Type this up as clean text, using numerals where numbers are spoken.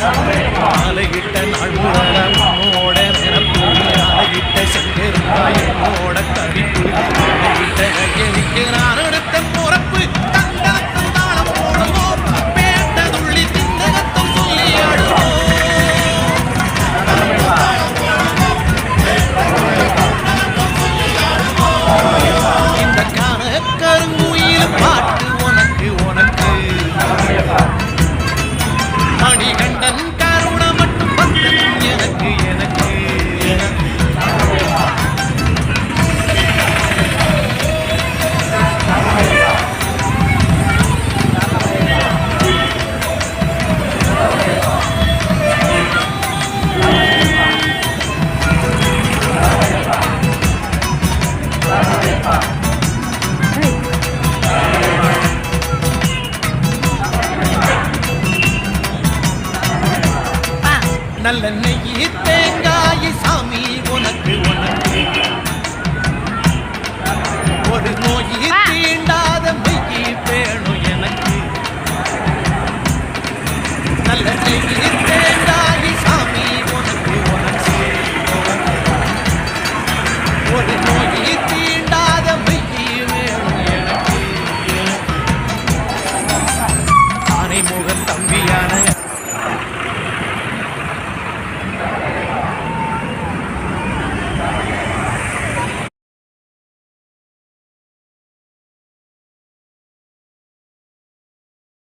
அலையிட்ட நாள் முதல உன்னோட நிரப்பு அலையிட்ட செங்கிருந்தாய் என்னோட தவிப்பு அலையிட்ட எனக்கு நான் எடுத்த பொறப்பு தங்கத்தம் தாளம் போடுவோம் பேட்டதுள்ளி திண்டகத்தம் சொல்லி ஆடுவோம் இந்த காண கருங்குயில் பாட்டு உனக்கு உனக்கு மணிகண்டன் கருண மட்டும் பக்தன் எனக்கு எனக்கு நல்ல நெய்யி தேங்காய் சாமி உனக்கு உனக்கு ஒரு நோயி தீண்டாத மெய்யி வேணும் எனக்கு நல்ல நெய்யி தேங்காய் சாமி உனக்கு உனக்கு ஒரு நோய்